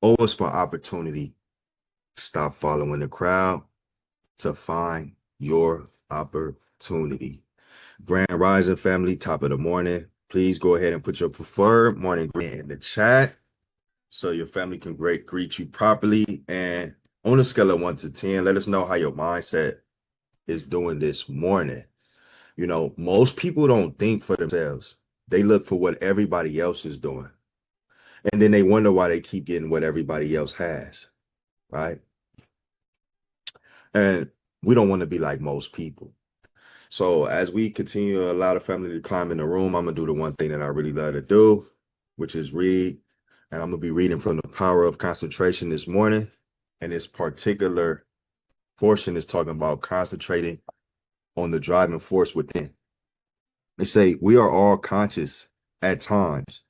Always for opportunity. Stop following the crowd to find your opportunity. Grand Rising family, top of the morning. Please go ahead and put your preferred morning greeting in the chat so your family can greet you properly. And on a scale of 1 to 10, let us know how your mindset is doing this morning. You know, most people don't think for themselves. They look for what everybody else is doing. And then they wonder why they keep getting what everybody else has, right? And we don't want to be like most people. So as we continue to allow the family to climb in the room, I'm going to do the one thing that I really love to do, which is read. And I'm going to be reading from The Power of Concentration this morning. And this particular portion is talking about concentrating on the driving force within. They say we are all conscious at times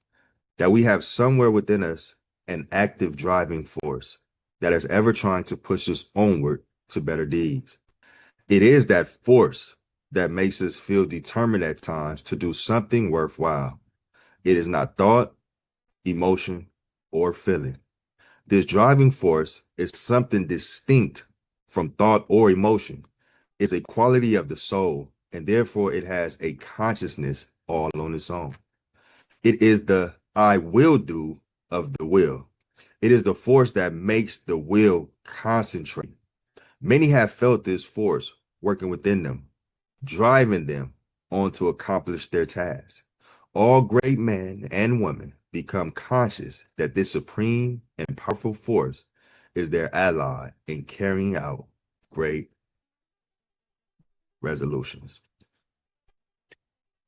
that we have somewhere within us an active driving force that is ever trying to push us onward to better deeds. It is that force that makes us feel determined at times to do something worthwhile. It is not thought, emotion, or feeling. This driving force is something distinct from thought or emotion. It's a quality of the soul, and therefore it has a consciousness all on its own. It is the I will do of the will. It is the force that makes the will concentrate. Many have felt this force working within them, driving them on to accomplish their task. All great men and women become conscious that this supreme and powerful force is their ally in carrying out great resolutions.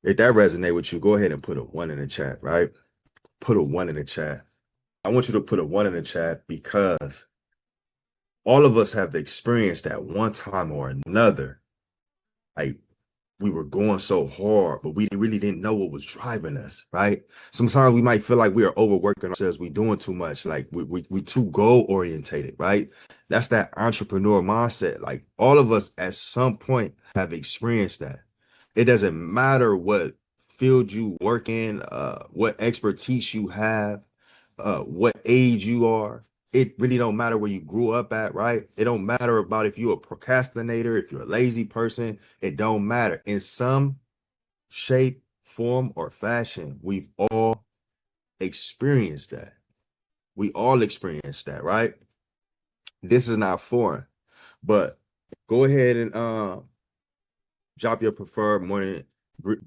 If that resonates with you, go ahead and put a 1 in the chat, right? Put a 1 in the chat. I want you to put a 1 in the chat because all of us have experienced at one time or another, like we were going so hard, but we really didn't know what was driving us, right? Sometimes we might feel like we are overworking ourselves, we doing too much, like we too goal orientated, right? That's that entrepreneur mindset. Like all of us at some point have experienced that. It doesn't matter what field you work in, what expertise you have, what age you are. It really don't matter where you grew up at, right? It don't matter about if you're a procrastinator, if you're a lazy person. It don't matter. In some shape, form, or fashion, we've all experienced that. We all experienced that, right? This is not foreign, but go ahead and drop your preferred morning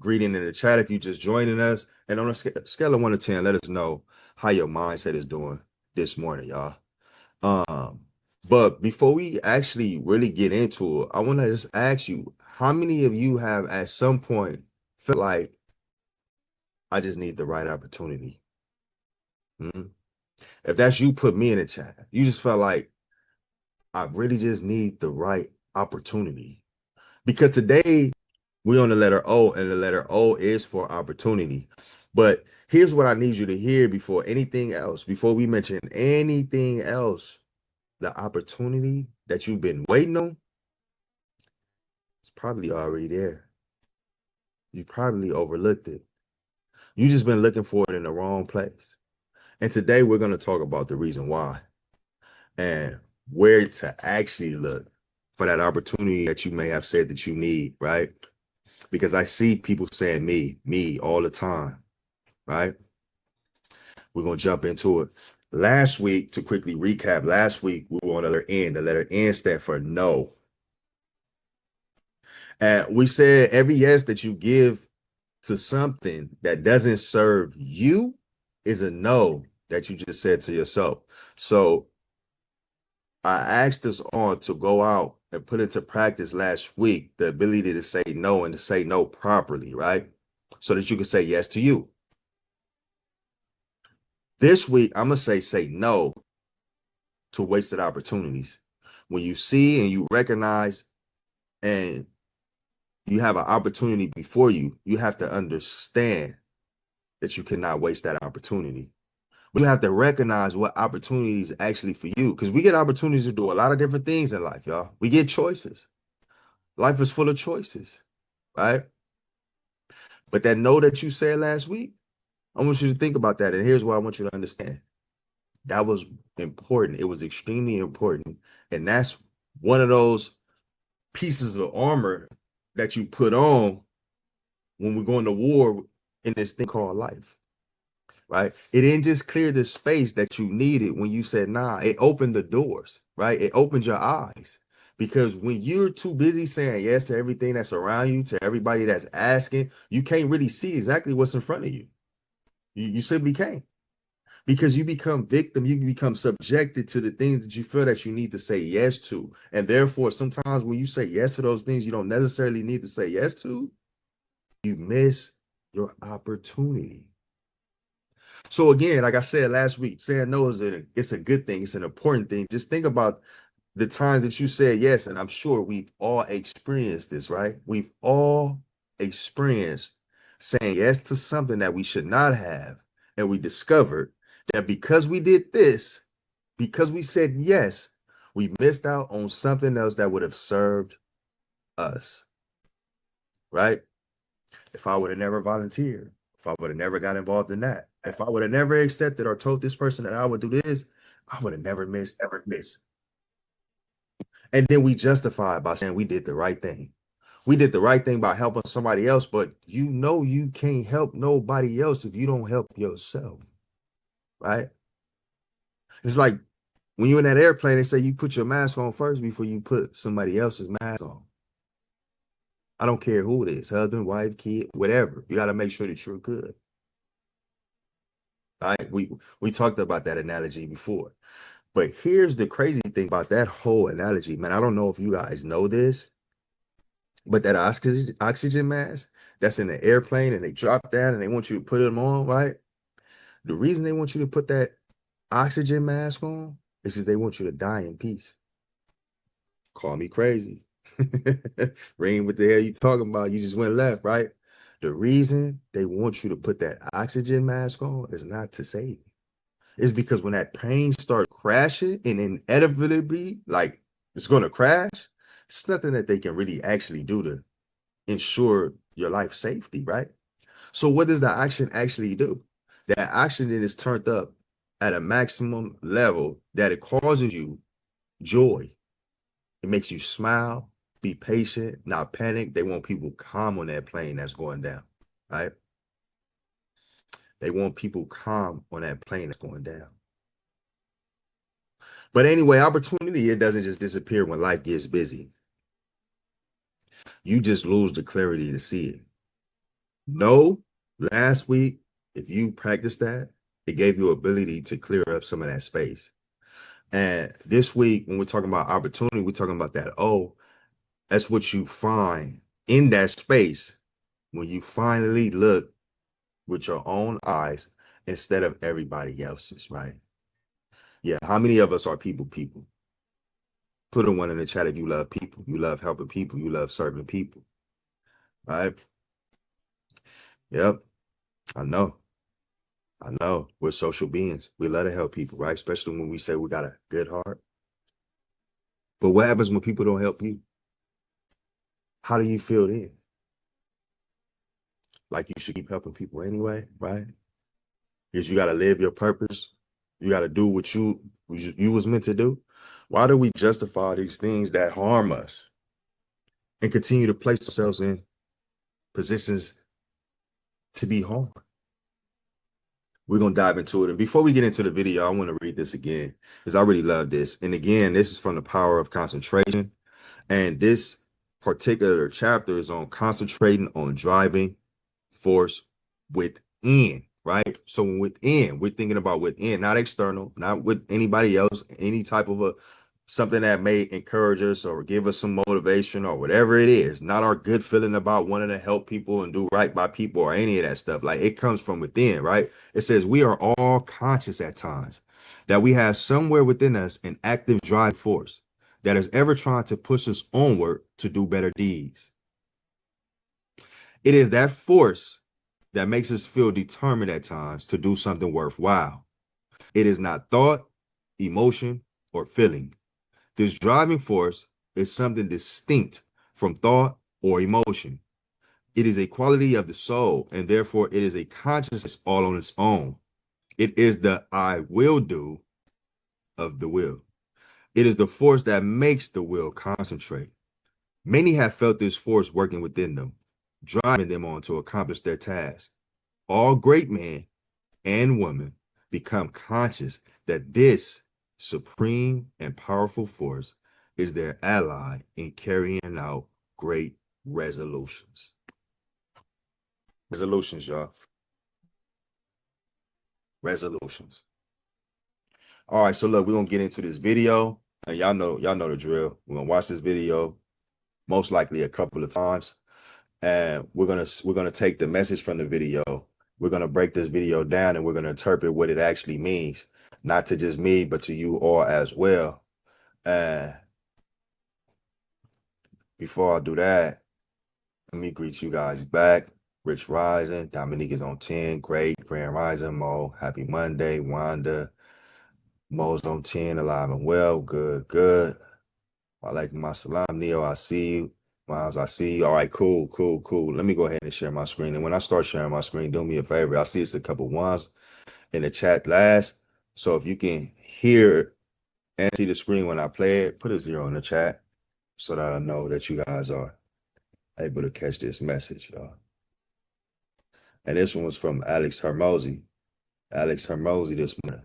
greeting in the chat if you just joining us. And on a scale of 1 to 10, let us know how your mindset is doing this morning, y'all. But before we actually really get into it, I want to just ask you, how many of you have at some point felt like I just need the right opportunity? If that's you, put me in the chat. You just felt like I really just need the right opportunity. Because today we're on the letter O, and the letter O is for opportunity. But here's what I need you to hear before anything else, before we mention anything else. The opportunity that you've been waiting on is probably already there. You probably overlooked it. You just been looking for it in the wrong place. And today we're going to talk about the reason why and where to actually look for that opportunity that you may have said that you need, right? Because I see people saying me all the time, right? We're going to jump into it. Last week, to quickly recap, last week we were on the letter N. The letter N stands for no. And we said every yes that you give to something that doesn't serve you is a no that you just said to yourself. So I asked us on to go out and put into practice last week the ability to say no and to say no properly, right? So that you can say yes to you. This week, I'm going to say no to wasted opportunities. When you see and you recognize and you have an opportunity before you, you have to understand that you cannot waste that opportunity. But you have to recognize what opportunities actually for you, because we get opportunities to do a lot of different things in life, y'all. We get choices. Life is full of choices, right? But that no that you said last week, I want you to think about that. And here's what I want you to understand. That was important. It was extremely important. And that's one of those pieces of armor that you put on when we're going to war in this thing called life, right? It didn't just clear the space that you needed when you said nah. It opened the doors, right? It opened your eyes. Because when you're too busy saying yes to everything that's around you, to everybody that's asking, you can't really see exactly what's in front of you. You simply can't. Because you become victim, you become subjected to the things that you feel that you need to say yes to. And therefore, sometimes when you say yes to those things you don't necessarily need to say yes to, you miss your opportunity. So again, like I said last week, saying no is it's a good thing. It's an important thing. Just think about the times that you said yes, and I'm sure we've all experienced this, right? We've all experienced saying yes to something that we should not have, and we discovered that because we did this, because we said yes, we missed out on something else that would have served us, right? If I would have never volunteered, if I would have never got involved in that, if I would have never accepted or told this person that I would do this, I would have never missed, ever missed. And then we justify it by saying we did the right thing. We did the right thing by helping somebody else, but you know you can't help nobody else if you don't help yourself, right? It's like when you're in that airplane, they say you put your mask on first before you put somebody else's mask on. I don't care who it is, husband, wife, kid, whatever. You got to make sure that you're good. Right? We talked about that analogy before. But here's the crazy thing about that whole analogy, man. I don't know if you guys know this, but that oxygen mask that's in the airplane and they drop down and they want you to put them on, right? The reason they want you to put that oxygen mask on is because they want you to die in peace. Call me crazy. Reem, what the hell you talking about? You just went left, right? The reason they want you to put that oxygen mask on is not to save you. It's because when that plane start crashing and inevitably, like it's going to crash, it's nothing that they can really actually do to ensure your life safety, right? So what does the oxygen actually do? That oxygen is turned up at a maximum level that it causes you joy. It makes you smile, be patient, not panic. They want people calm on that plane that's going down, right? They want people calm on that plane that's going down. But anyway, opportunity, it doesn't just disappear when life gets busy. You just lose the clarity to see it. No, last week, if you practiced that, it gave you ability to clear up some of that space. And this week, when we're talking about opportunity, we're talking about that. Oh, that's what you find in that space when you finally look with your own eyes instead of everybody else's, right? Yeah. How many of us are people? Put a one in the chat if you love people, you love helping people, you love serving people, right? Yep. I know. I know. We're social beings. We love to help people, right? Especially when we say we got a good heart. But what happens when people don't help you? How do you feel then? Like you should keep helping people anyway, right? Because you got to live your purpose. You got to do what you was meant to do. Why do we justify these things that harm us and continue to place ourselves in positions to be harmed? We're going to dive into it. And before we get into the video, I want to read this again because I really love this. And again, this is from The Power of Concentration. And this particular chapter is on concentrating on driving force within, right? So within, we're thinking about within, not external, not with anybody else, any type of something that may encourage us or give us some motivation or whatever it is, not our good feeling about wanting to help people and do right by people or any of that stuff. Like it comes from within, right? It says we are all conscious at times that we have somewhere within us an active drive force that is ever trying to push us onward to do better deeds. It is that force that makes us feel determined at times to do something worthwhile. It is not thought, emotion, or feeling. This driving force is something distinct from thought or emotion. It is a quality of the soul, and therefore it is a consciousness all on its own. It is the I will do of the will. It is the force that makes the will concentrate. Many have felt this force working within them, driving them on to accomplish their task. All great men and women become conscious that this supreme and powerful force is their ally in carrying out great resolutions. Resolutions, y'all. Resolutions. All right, so look, we're gonna get into this video, and y'all know the drill. We're gonna watch this video most likely a couple of times, and we're gonna take the message from the video. We're gonna break this video down, and we're gonna interpret what it actually means, not to just me, but to you all as well. And before I do that, let me greet you guys back. Rich Rising, Dominique is on 10, great, Grand Rising, Mo, happy Monday, Wanda, Mo's on 10, alive and well, good. Walaikum assalam, Neo, I see you. Miles, I see you. All right, cool. Let me go ahead and share my screen. And when I start sharing my screen, do me a favor. I see it's a couple ones in the chat last. So if you can hear and see the screen when I play it, put a 0 in the chat so that I know that you guys are able to catch this message, y'all. And this one was from Alex Hermosi. Alex Hermosi this morning.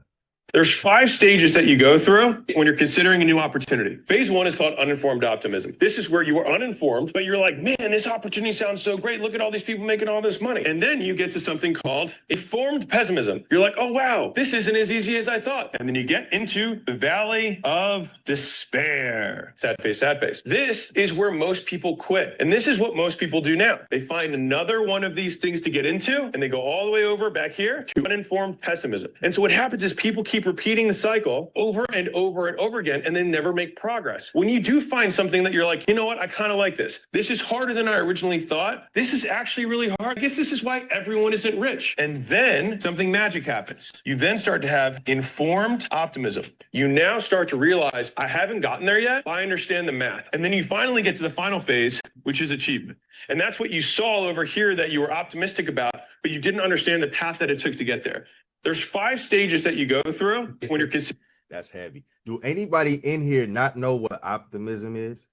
There's 5 stages that you go through when you're considering a new opportunity. Phase 1 is called uninformed optimism. This is where you are uninformed, but you're like, man, this opportunity sounds so great. Look at all these people making all this money. And then you get to something called informed pessimism. You're like, oh, wow, this isn't as easy as I thought. And then you get into the valley of despair. Sad face, sad face. This is where most people quit. And this is what most people do now. They find another one of these things to get into, and they go all the way over back here to uninformed pessimism. And so what happens is people keep repeating the cycle over and over and over again, and then never make progress. When you do find something that you're like, you know what, I kind of like this. This is harder than I originally thought. This is actually really hard. I guess this is why everyone isn't rich. And then something magic happens. You then start to have informed optimism. You now start to realize, I haven't gotten there yet, but I understand the math. And then you finally get to the final phase, which is achievement. And that's what you saw over here that you were optimistic about, but you didn't understand the path that it took to get there. There's 5 stages that you go through when you're considering. That's heavy. Do anybody in here not know what optimism is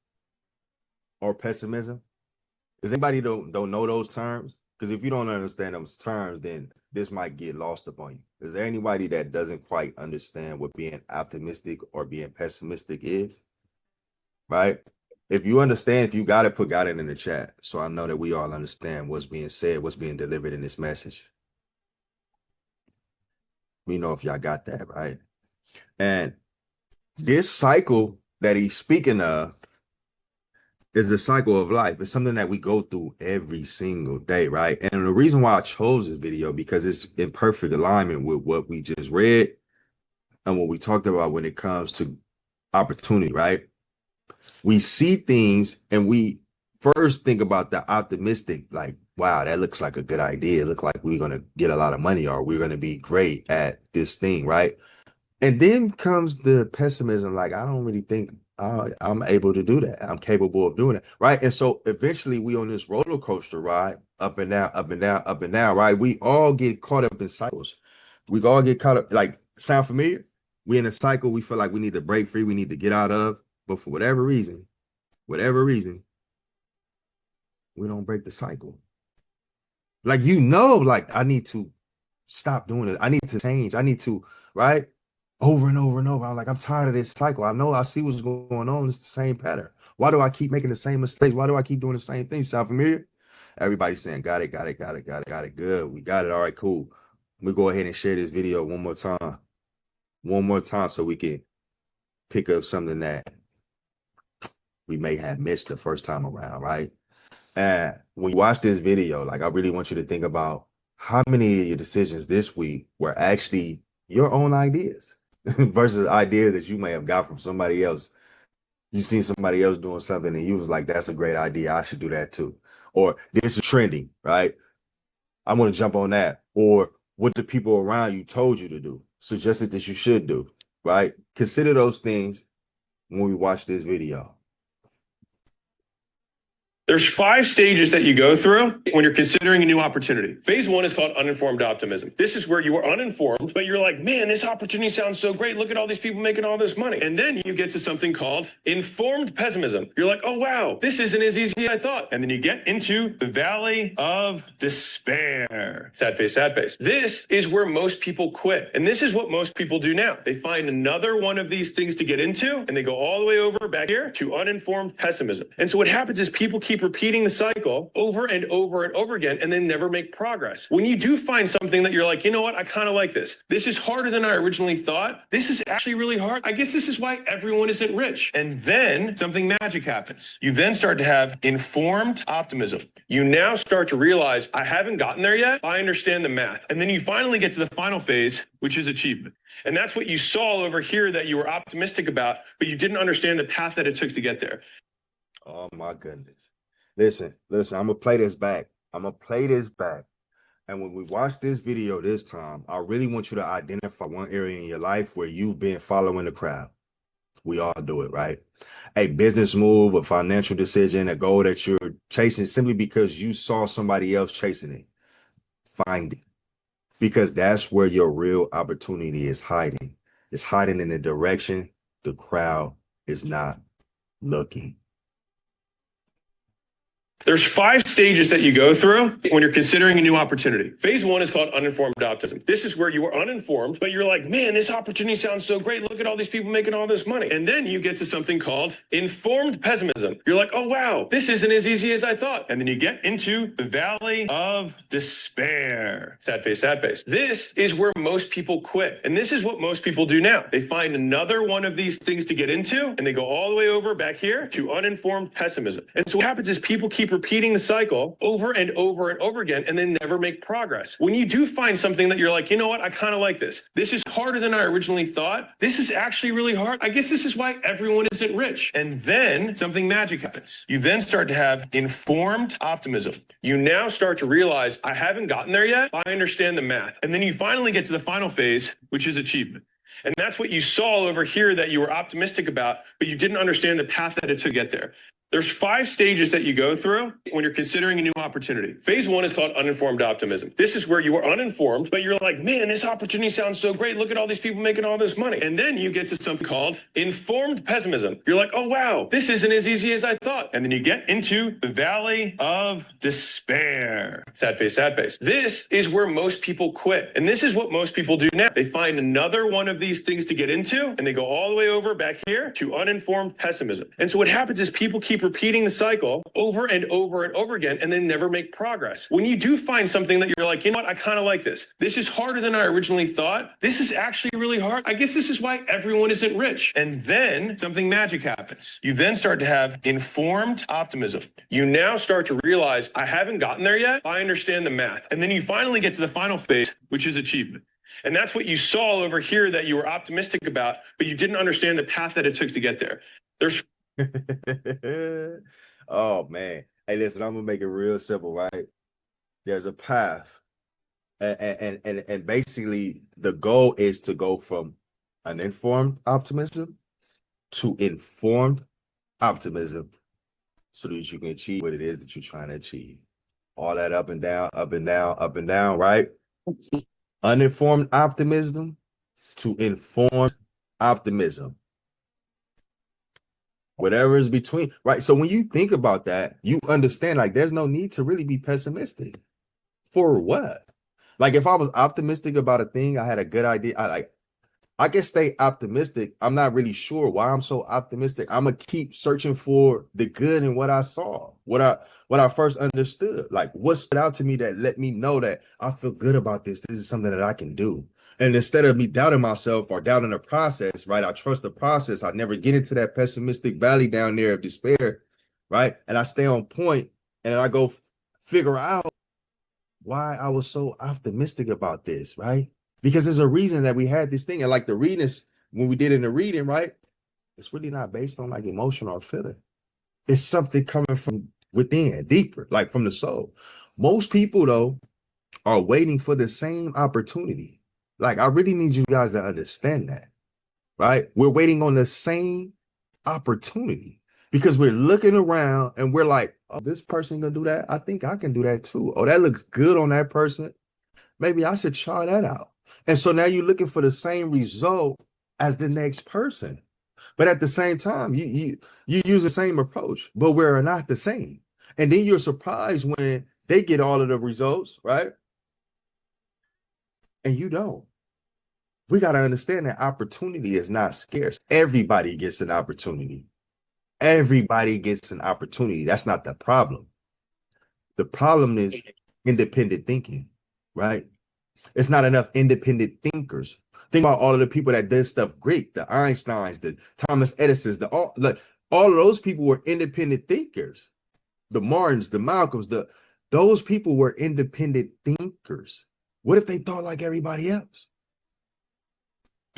or pessimism? Does anybody don't know those terms? Because if you don't understand those terms, then this might get lost upon you. Is there anybody that doesn't quite understand what being optimistic or being pessimistic is? Right? If you understand, if you got it, got it in the chat. So I know that we all understand what's being said, what's being delivered in this message. We know if y'all got that, right? And this cycle that he's speaking of is the cycle of life. It's something that we go through every single day, right? And the reason why I chose this video, because it's in perfect alignment with what we just read and what we talked about when it comes to opportunity, right? We see things and we first think about the optimistic, like, wow, that looks like a good idea. It looks like we're going to get a lot of money or we're going to be great at this thing, right? And then comes the pessimism, like, I don't really think I'm able to do that. I'm capable of doing it, right? And so eventually we on this roller coaster ride, up and down, up and down, up and down, right? We all get caught up in cycles. We all get caught up, like, sound familiar? We in a cycle we feel like we need to break free, we need to get out of, but for whatever reason, we don't break the cycle. Like, like, I need to stop doing it. I need to change. I need to, right? Over and over and over. I'm like, I'm tired of this cycle. I see what's going on. It's the same pattern. Why do I keep making the same mistakes? Why do I keep doing the same thing? Sound familiar? Everybody's saying, got it. Good. We got it. All right, cool. We go ahead and share this video one more time so we can pick up something that we may have missed the first time around, right? And when you watch this video, like, I really want you to think about how many of your decisions this week were actually your own ideas versus ideas that you may have got from somebody else. You seen somebody else doing something and you was like, that's a great idea. I should do that too. Or this is trending, right? I want to jump on that. Or what the people around you told you to do, suggested that you should do, right? Consider those things when we watch this video. There's 5 stages that you go through when you're considering a new opportunity. Phase 1 is called uninformed optimism. This is where you are uninformed, but you're like, man, this opportunity sounds so great. Look at all these people making all this money. And then you get to something called informed pessimism. You're like, oh, wow, this isn't as easy as I thought. And then you get into the valley of despair. Sad face, sad face. This is where most people quit. And this is what most people do now. They find another one of these things to get into, and they go all the way over back here to uninformed pessimism. And so what happens is people keep repeating the cycle over and over and over again, and then never make progress. When you do find something that you're like, you know what, I kind of like this. This is harder than I originally thought. This is actually really hard. I guess this is why everyone isn't rich. And then something magic happens. You then start to have informed optimism. You now start to realize, I haven't gotten there yet. I understand the math. And then you finally get to the final phase, which is achievement. And that's what you saw over here that you were optimistic about, but you didn't understand the path that it took to get there. Oh my goodness. Listen, I'm gonna play this back. And when we watch this video this time, I really want you to identify one area in your life where you've been following the crowd. We all do it, right? A business move, a financial decision, a goal that you're chasing simply because you saw somebody else chasing it. Find it. Because that's where your real opportunity is hiding. It's hiding in the direction the crowd is not looking. There's 5 stages that you go through when you're considering a new opportunity. Phase 1 is called uninformed optimism. This is where you are uninformed, but you're like, man, this opportunity sounds so great. Look at all these people making all this money. And then you get to something called informed pessimism. You're like, oh, wow, this isn't as easy as I thought. And then you get into the valley of despair. Sad face, sad face. This is where most people quit. And this is what most people do now. They find another one of these things to get into, and they go all the way over back here to uninformed pessimism. And so what happens is people keep repeating the cycle over and over and over again, and then never make progress. When you do find something that you're like, you know what, I kind of like this. This is harder than I originally thought. This is actually really hard. I guess this is why everyone isn't rich. And then something magic happens. You then start to have informed optimism. You now start to realize, I haven't gotten there yet. I understand the math. And then you finally get to the final phase, which is achievement. And that's what you saw over here that you were optimistic about, but you didn't understand the path that it took to get there. There's 5 stages that you go through when you're considering a new opportunity. Phase 1 is called uninformed optimism. This is where you are uninformed, but you're like, man, this opportunity sounds so great. Look at all these people making all this money. And then you get to something called informed pessimism. You're like, oh, wow, this isn't as easy as I thought. And then you get into the valley of despair. Sad face, sad face. This is where most people quit. And this is what most people do now. They find another one of these things to get into, and they go all the way over back here to uninformed pessimism. And so what happens is people keep repeating the cycle over and over and over again, and then never make progress. When you do find something that you're like, you know what, I kind of like this. This is harder than I originally thought. This is actually really hard. I guess this is why everyone isn't rich. And then something magic happens. You then start to have informed optimism. You now start to realize, I haven't gotten there yet. I understand the math. And then you finally get to the final phase, which is achievement. And that's what you saw over here that you were optimistic about, but you didn't understand the path that it took to get there. There's Oh man. Hey, listen, I'm gonna make it real simple, right? There's a path. And basically the goal is to go from uninformed optimism to informed optimism so that you can achieve what it is that you're trying to achieve. All that up and down, up and down, up and down, right? Uninformed optimism to informed optimism. Whatever is between, right? So when you think about that, you understand like there's no need to really be pessimistic. For what? Like if I was optimistic about a thing, I had a good idea. I can stay optimistic. I'm not really sure why I'm so optimistic. I'm gonna keep searching for the good in what I saw, what I first understood. Like what stood out to me that let me know that I feel good about this. This is something that I can do. And instead of me doubting myself or doubting the process, right? I trust the process. I never get into that pessimistic valley down there of despair, right? And I stay on point and I go figure out why I was so optimistic about this, right? Because there's a reason that we had this thing. And like the reading is, when we did in the reading, right? It's really not based on like emotion or feeling. It's something coming from within, deeper, like from the soul. Most people, though, are waiting for the same opportunity. Like, I really need you guys to understand that, right? We're waiting on the same opportunity. because we're looking around and we're like, oh, this person gonna do that. I think I can do that too. Oh, that looks good on that person. Maybe I should try that out. And so now you're looking for the same result as the next person. But at the same time, you use the same approach, but we're not the same. And then you're surprised when they get all of the results, right? And you don't. We got to understand that opportunity is not scarce. Everybody gets an opportunity. Everybody gets an opportunity. That's not the problem. The problem is independent thinking, right? It's not enough independent thinkers. Think about all of the people that did stuff great, the Einsteins, the Thomas Edisons, all of those people were independent thinkers. The Martins, the Malcolms, those people were independent thinkers. What if they thought like everybody else?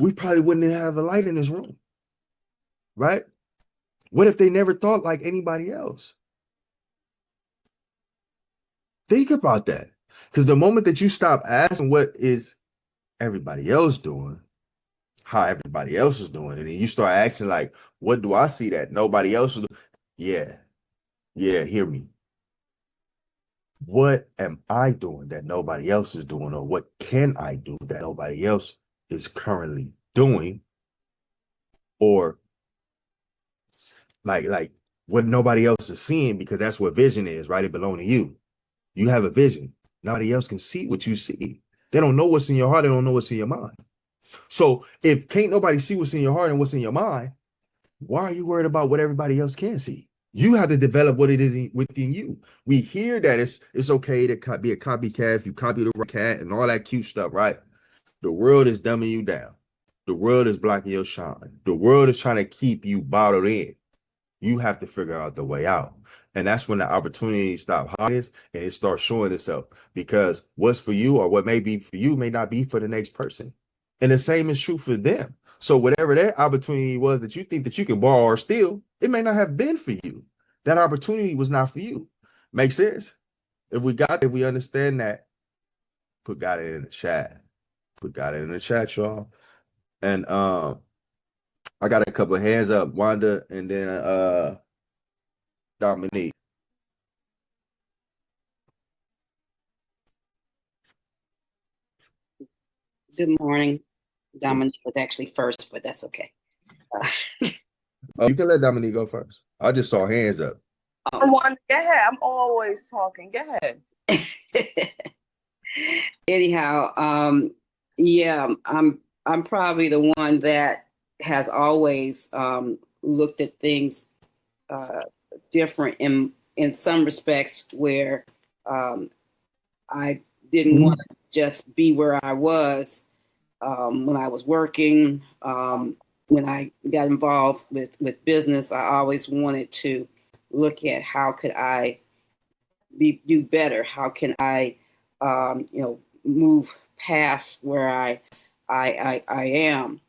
We probably wouldn't have a light in this room, right? What if they never thought like anybody else? Think about that. Because the moment that you stop asking what is everybody else doing, how everybody else is doing, and then you start asking like, what do I see that nobody else is doing? Yeah, hear me. What am I doing that nobody else is doing, or what can I do that nobody else is currently doing, or like what nobody else is seeing? Because that's what vision is, right? It belongs to you. You have a vision. Nobody else can see what you see. They don't know what's in your heart. They don't know what's in your mind. So if can't nobody see what's in your heart and what's in your mind, why are you worried about what everybody else can see? You have to develop what it is within you. We hear that it's okay to be a copycat if you copy the right cat and all that cute stuff, right? The world is dumbing you down. The world is blocking your shine. The world is trying to keep you bottled in. You have to figure out the way out. And that's when the opportunity stop hiding and it starts showing itself, because what's for you or what may be for you may not be for the next person. And the same is true for them. So whatever that opportunity was that you think that you can borrow or steal, it may not have been for you. That opportunity was not for you. Make sense? If we understand that, put God in the chat. Put God in the chat, y'all. And I got a couple of hands up, Wanda, and then Dominique. Good morning. Dominique was actually first, but that's okay. Oh, you can let Dominique go first. I just saw hands up. Go ahead. I'm always talking. Go ahead. Anyhow, yeah, I'm probably the one that has always looked at things different in some respects, where I didn't want to just be where I was when I was working. When I got involved with business, I always wanted to look at how could I do better. How can I, move past where I am,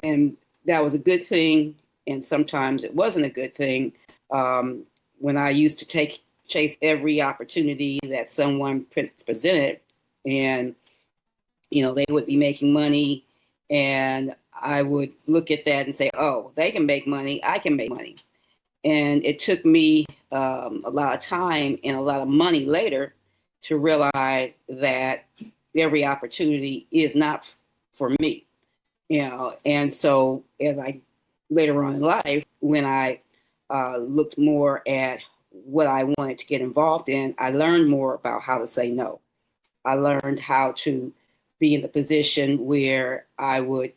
and that was a good thing. And sometimes it wasn't a good thing. When I used to chase every opportunity that someone presented, and they would be making money, and I would look at that and say, oh, they can make money, I can make money. And it took me a lot of time and a lot of money later to realize that every opportunity is not for me. And so as I later on in life, when I looked more at what I wanted to get involved in, I learned more about how to say no. I learned how to be in the position where I would,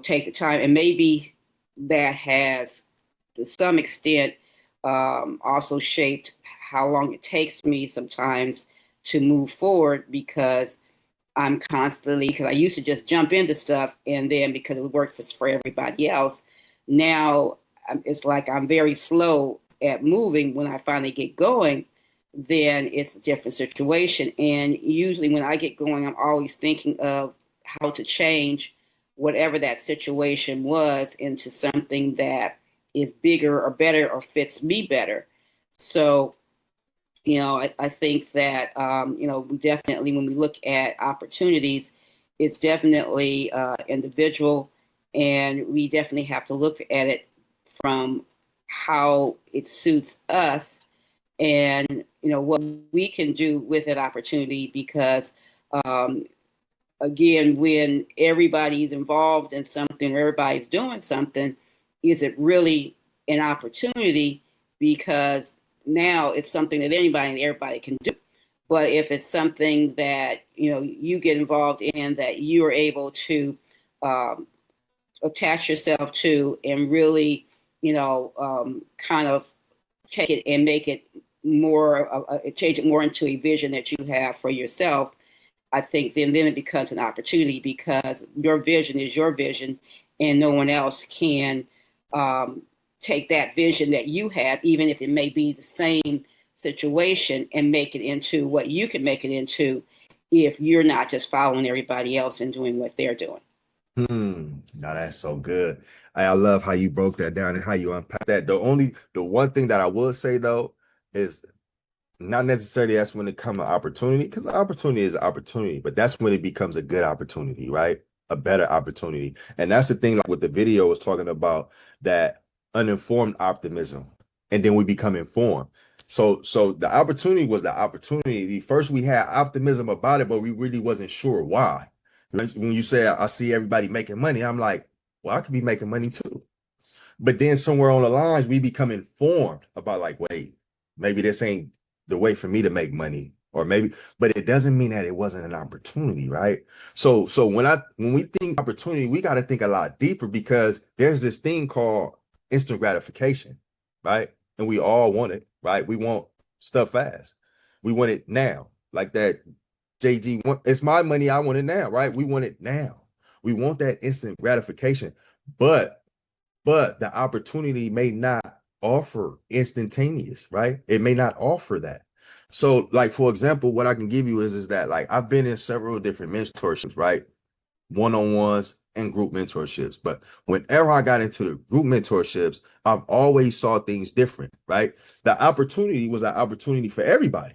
take the time, and maybe that has, to some extent, also shaped how long it takes me sometimes to move forward, because I'm constantly, because I used to just jump into stuff, and then because it worked for everybody else, now it's like I'm very slow at moving. When I finally get going, then it's a different situation. And usually when I get going, I'm always thinking of how to change whatever that situation was into something that is bigger or better or fits me better. So, I think that, we definitely, when we look at opportunities, it's definitely individual, and we definitely have to look at it from how it suits us and what we can do with that opportunity because again, when everybody's involved in something or everybody's doing something, is it really an opportunity? Because now it's something that anybody and everybody can do. But if it's something that you get involved in that you are able to um, attach yourself to and really kind of take it and make it more change it more into a vision that you have for yourself. I think then it becomes an opportunity because your vision is your vision, and no one else can take that vision that you have, even if it may be the same situation, and make it into what you can make it into if you're not just following everybody else and doing what they're doing. Now that's so good. I love how you broke that down and how you unpack that. The one thing that I will say though is not necessarily that's when it comes to opportunity, because opportunity is an opportunity, but that's when it becomes a good opportunity, right? A better opportunity. And that's the thing, like what the video was talking about, that uninformed optimism, and then we become informed. So the opportunity was the opportunity. First, we had optimism about it, but we really wasn't sure why. When you say I see everybody making money, I'm like, well, I could be making money too. But then somewhere on the lines, we become informed about like, wait, maybe this ain't the way for me to make money, or maybe, but it doesn't mean that it wasn't an opportunity, right? So when we think opportunity, we got to think a lot deeper because there's this thing called instant gratification, right? And we all want it, right? We want stuff fast. We want it now, like that. JG, it's my money. I want it now, right? We want it now. We want that instant gratification, but the opportunity may not offer instantaneous, right? It may not offer that. So, like for example, what I can give you is that like I've been in several different mentorships, right? One-on-ones and group mentorships. But whenever I got into the group mentorships, I've always saw things different, right? The opportunity was an opportunity for everybody.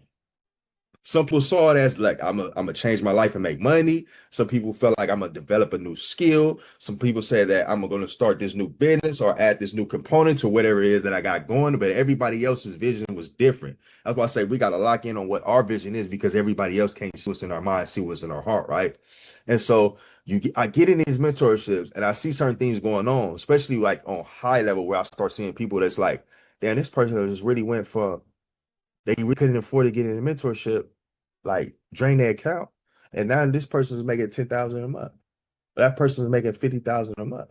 Some people saw it as like I'm gonna change my life and make money. Some people felt like I'm gonna develop a new skill. Some people said that I'm gonna start this new business or add this new component to whatever it is that I got going. But everybody else's vision was different. That's why I say we gotta lock in on what our vision is because everybody else can't see what's in our mind, see what's in our heart, right? And so I get in these mentorships and I see certain things going on, especially like on high level where I start seeing people that's like, damn, this person just really went for they really couldn't afford to get in a mentorship, like drain their account. And now this person is making 10,000 a month. That person is making 50,000 a month.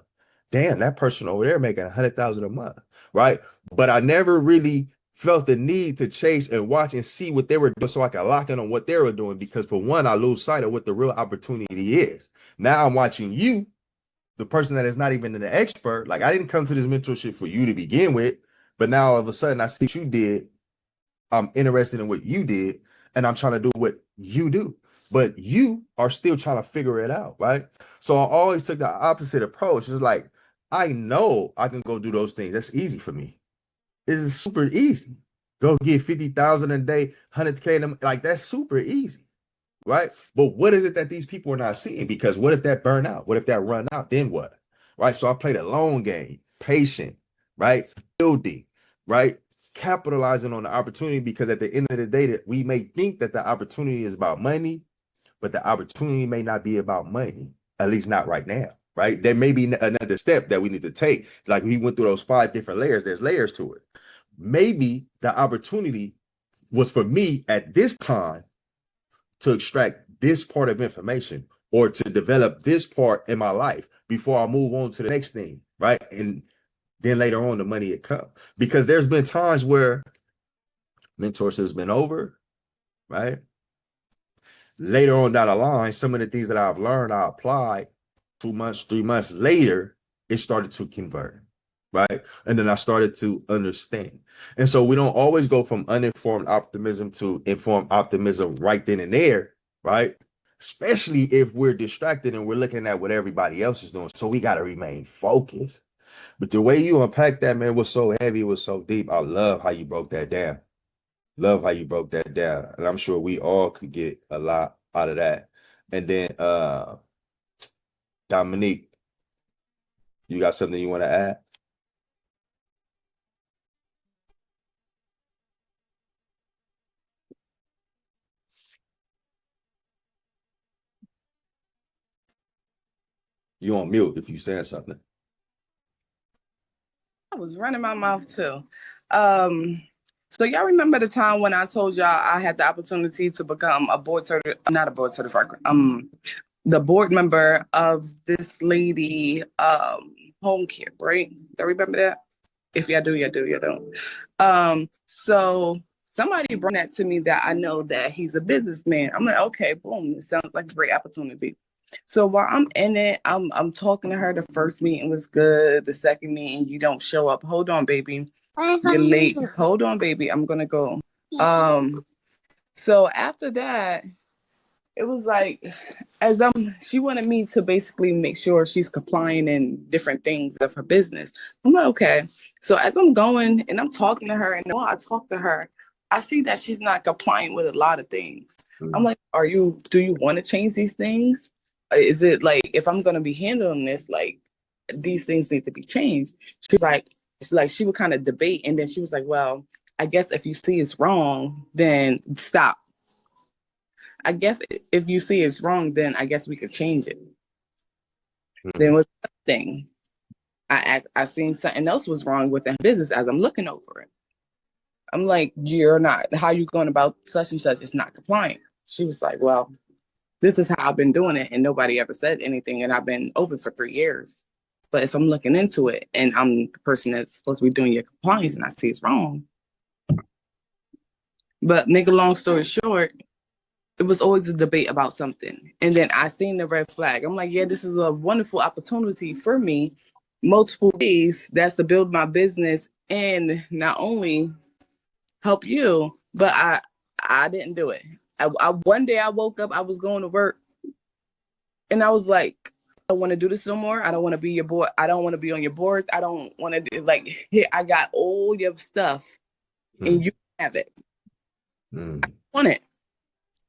Damn, that person over there making 100,000 a month, right? But I never really felt the need to chase and watch and see what they were doing so I could lock in on what they were doing because for one, I lose sight of what the real opportunity is. Now I'm watching you, the person that is not even an expert. Like I didn't come to this mentorship for you to begin with, but now all of a sudden I see what you did. I'm interested in what you did and I'm trying to do what you do. But you are still trying to figure it out, right? So I always took the opposite approach. It's like, I know I can go do those things. That's easy for me. It's super easy. Go get 50,000 a day, 100K, like that's super easy, right? But what is it that these people are not seeing? Because what if that burn out? What if that run out? Then what? Right? So I played a long game, patient, right? Building, right? Capitalizing on the opportunity because at the end of the day, that we may think that the opportunity is about money, but the opportunity may not be about money, at least not right now, right? There may be another step that we need to take. Like we went through those 5 different layers, there's layers to it. Maybe the opportunity was for me at this time to extract this part of information or to develop this part in my life before I move on to the next thing, right? And then later on, the money had come. Because there's been times where mentorship has been over, right? Later on down the line, some of the things that I've learned, I applied 2 months, 3 months later, it started to convert, right? And then I started to understand. And so we don't always go from uninformed optimism to informed optimism right then and there, right? Especially if we're distracted and we're looking at what everybody else is doing. So we got to remain focused. But the way you unpacked that, man, was so heavy, was so deep. I love how you broke that down. Love how you broke that down. And I'm sure we all could get a lot out of that. And then Dominique, you got something you want to add? You on mute if you saying something. I was running my mouth too. So y'all remember the time when I told y'all I had the opportunity to become not a board certified, the board member of this lady, home care, right? Y'all remember that? If y'all do, y'all do, y'all don't. So somebody brought that to me that I know that he's a businessman. I'm like, okay, boom, it sounds like a great opportunity. So while I'm in it, I'm talking to her. The first meeting was good. The second meeting, you don't show up. Hold on, baby. You're late. Hold on, baby. I'm gonna go. So after that, it was like she wanted me to basically make sure she's complying in different things of her business. I'm like, okay. So as I'm going and I'm talking to her, and while I talk to her, I see that she's not complying with a lot of things. I'm like, do you want to change these things? Is it like, if I'm gonna be handling this, like these things need to be changed? She would kind of debate, and then she was like, well, I guess if you see it's wrong, then stop. I guess if you see it's wrong, then I guess we could change it. Then what's the thing? I seen something else was wrong with the business as I'm looking over it. I'm like, you're not, how you going about such and such? It's not compliant. She was like, well, this is how I've been doing it, and nobody ever said anything, and I've been open for 3 years. But if I'm looking into it and I'm the person that's supposed to be doing your compliance and I see it's wrong. But make a long story short, it was always a debate about something. And then I seen the red flag. I'm like, yeah, this is a wonderful opportunity for me. Multiple ways that's to build my business and not only help you, but I didn't do it. One day I woke up, I was going to work, and I was like, I don't want to do this no more. I don't want to be your board. I don't want to be on your board. I don't want to do, like, here, I got all your stuff and you have it. I want it.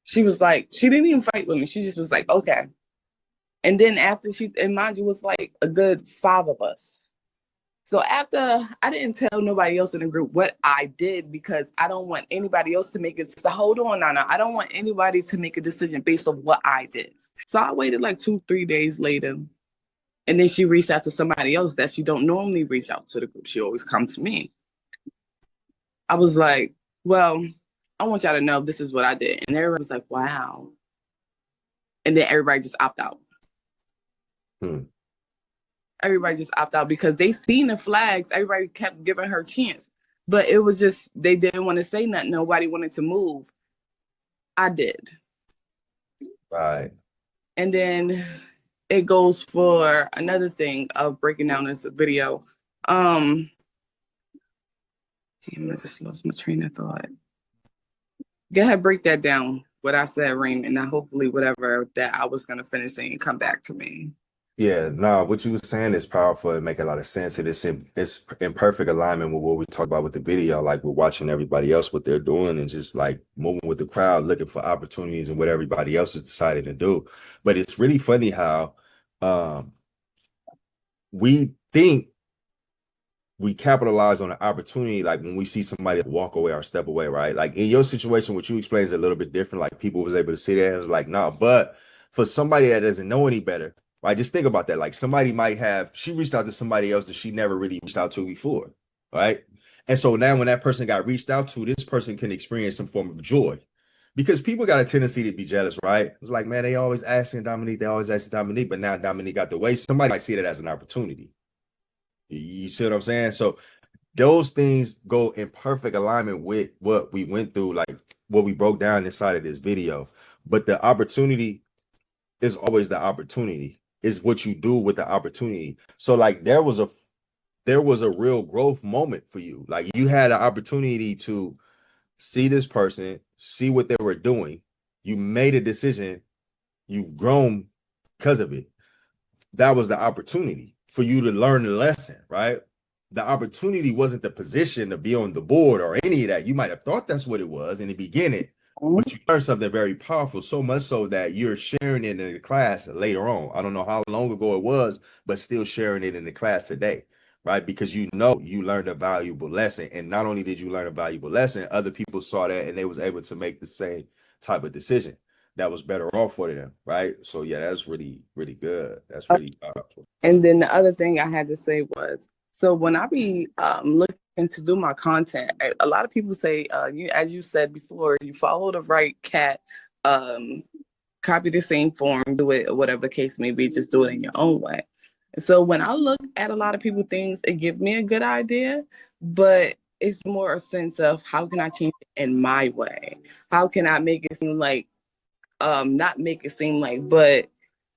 She was like, she didn't even fight with me. She just was like, okay. And then after and mind you, it was like a good 5 of us. So after, I didn't tell nobody else in the group what I did, because I don't want anybody else to make it. So hold on, Nana. I don't want anybody to make a decision based on what I did. So I waited like 2-3 days later. And then she reached out to somebody else that she don't normally reach out to the group. She always comes to me. I was like, well, I want y'all to know this is what I did. And everybody was like, wow. And then everybody just opt out. Everybody just opt out because they seen the flags. Everybody kept giving her a chance. But it was just, they didn't want to say nothing. Nobody wanted to move. I did. Right. And then it goes for another thing of breaking down this video. Damn, I just lost my train of thought. Go ahead, break that down, what I said, Reem, and hopefully whatever that I was going to finish saying come back to me. Yeah, no, what you were saying is powerful and make a lot of sense. And it's in perfect alignment with what we talked about with the video. Like, we're watching everybody else, what they're doing, and just like moving with the crowd, looking for opportunities and what everybody else is deciding to do. But it's really funny how we think we capitalize on an opportunity, like when we see somebody walk away or step away, right? Like in your situation, what you explained is a little bit different. Like, people was able to see that and was like, nah. But for somebody that doesn't know any better, right? Just think about that. Like, somebody might she reached out to somebody else that she never really reached out to before, right? And so now when that person got reached out to, this person can experience some form of joy, because people got a tendency to be jealous, right? It's like, man, they always asking Dominique, but now Dominique got the way. Somebody might see that as an opportunity. You see what I'm saying? So those things go in perfect alignment with what we went through, like what we broke down inside of this video. But the opportunity is always the opportunity. Is what you do with the opportunity. So like there was a real growth moment for you. Like, you had an opportunity to see this person, see what they were doing. You made a decision. You've grown because of it. That was the opportunity for you to learn the lesson, right? The opportunity wasn't the position to be on the board or any of that. You might have thought that's what it was in the beginning, but you learned something very powerful, so much so that you're sharing it in the class later on. I don't know how long ago it was, but still sharing it in the class today, right? Because you know you learned a valuable lesson. And not only did you learn a valuable lesson, other people saw that and they was able to make the same type of decision. that was better off for them, right? So yeah, that's really, really good. That's really powerful. And then the other thing I had to say was, so when I be looking to do my content, a lot of people say, you, as you said before, you follow the right cat, um, copy the same form, do it, or whatever the case may be, just do it in your own way. So when I look at a lot of people things, it gives me a good idea, but it's more a sense of how can I change it in my way? How can I make it seem like, not make it seem like, but